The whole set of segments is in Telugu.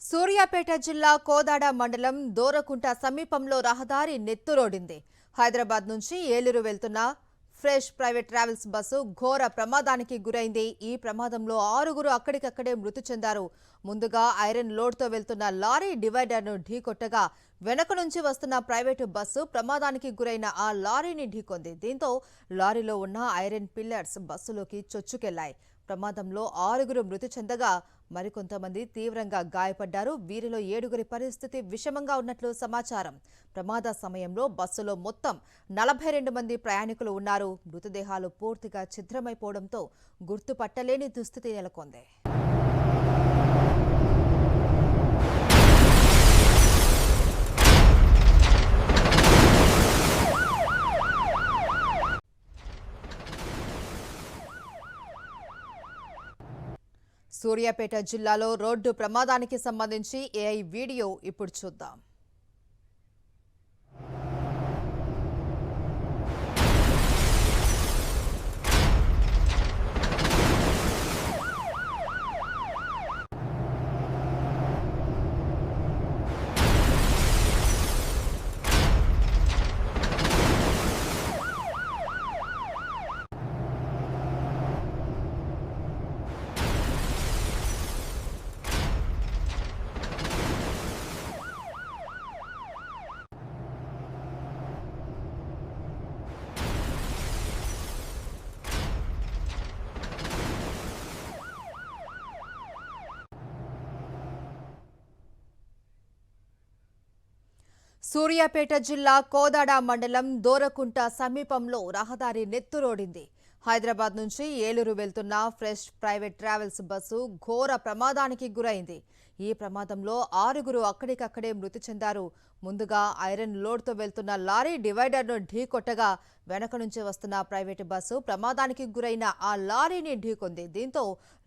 సూర్యాపేట జిల్లా కోదాడ మండలం దోరకుంట సమీపంలో రహదారి నెత్తురోడింది. హైదరాబాద్ నుంచి ఏలూరు వెళ్తున్న ఫ్రెష్ ప్రైవేట్ ట్రావెల్స్ బస్సు ఘోర ప్రమాదానికి గురైంది. ఈ ప్రమాదంలో 6గురు అక్కడికక్కడే మృతి చెందారు. ముందుగా ఐరన్ లోడ్తో వెళ్తున్న లారీ డివైడర్ను ఢీకొట్టగా వెనక నుంచి వస్తున్న ప్రైవేటు బస్సు ప్రమాదానికి గురైన ఆ లారీని ఢీకొంది. దీంతో లారీలో ఉన్న ఐరన్ పిల్లర్స్ బస్సులోకి చొచ్చుకెళ్లాయి. ప్రమాదంలో 6గురు మృతి చెందగా మరికొంతమంది తీవ్రంగా గాయపడ్డారు. వీరిలో 7గురి పరిస్థితి విషమంగా ఉన్నట్లు సమాచారం. ప్రమాద సమయంలో బస్సులో మొత్తం 42 మంది ప్రయాణికులు ఉన్నారు. మృతదేహాలు పూర్తిగా ఛిద్రమైపోవడంతో గుర్తుపట్టలేని దుస్థితి నెలకొంది. సూర్యాపేట జిల్లాలో రోడ్డు ప్రమాదానికి సంబంధించి ఏఐ వీడియో ఇప్పుడు చూద్దాం. సూర్యాపేట జిల్లా కోదాడ మండలం దోరకుంట సమీపంలో రహదారి నెత్తురోడింది. హైదరాబాద్ నుంచి ఏలూరు వెళ్తున్న ఫ్రెష్ ప్రైవేట్ ట్రావెల్స్ బస్సు ఘోర ప్రమాదానికి గురైంది. ఈ ప్రమాదంలో 6గురు అక్కడికక్కడే మృతి చెందారు. ముందుగా ఐరన్ లోడ్తో వెళ్తున్న లారీ డివైడర్ను ఢీకొట్టగా వెనక నుంచి వస్తున్న ప్రైవేటు బస్సు ప్రమాదానికి గురైన ఆ లారీని ఢీకొంది. దీంతో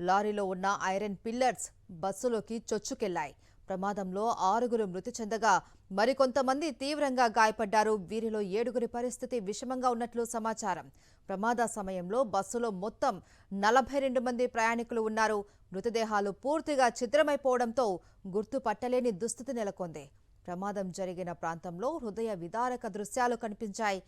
లారీలో ఉన్న ఐరన్ పిల్లర్స్ బస్సులోకి చొచ్చుకెళ్లాయి. ప్రమాదంలో 6గురు మృతి చెందగా మరికొంతమంది తీవ్రంగా గాయపడ్డారు. వీరిలో 7గురి పరిస్థితి విషమంగా ఉన్నట్లు సమాచారం. ప్రమాద సమయంలో బస్సులో మొత్తం 42 మంది ప్రయాణికులు ఉన్నారు. మృతదేహాలు పూర్తిగా ఛిద్రమైపోవడంతో గుర్తుపట్టలేని దుస్థితి నెలకొంది. ప్రమాదం జరిగిన ప్రాంతంలో హృదయ విదారక దృశ్యాలు కనిపించాయి.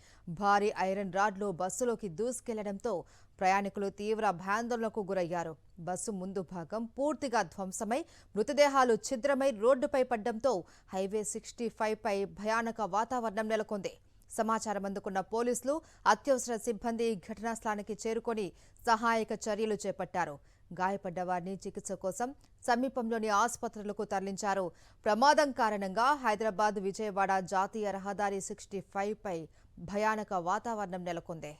భారీ ఐరన్ రాడ్లు బస్సులోకి దూసుకెళ్లడంతో ప్రయాణికులు తీవ్ర భయాందోళనకు గురయ్యారు. బస్సు ముందు భాగం పూర్తిగా ధ్వంసమై మృతదేహాలు ఛిద్రమై రోడ్డుపై పడ్డంతో హైవే 65 పై భయానక వాతావరణం నెలకొంది. సమాచారం అందుకున్న పోలీసులు, అత్యవసర సిబ్బంది ఘటనా స్థలానికి చేరుకొని సహాయక చర్యలు చేపట్టారు. గాయపడ్డ వారిని చికిత్స కోసం సమీపంలోని ఆసుపత్రులకు తరలించారు. ప్రమాదం కారణంగా హైదరాబాద్ విజయవాడ జాతీయ రహదారి 65 పై భయానక వాతావరణం నెలకొంది.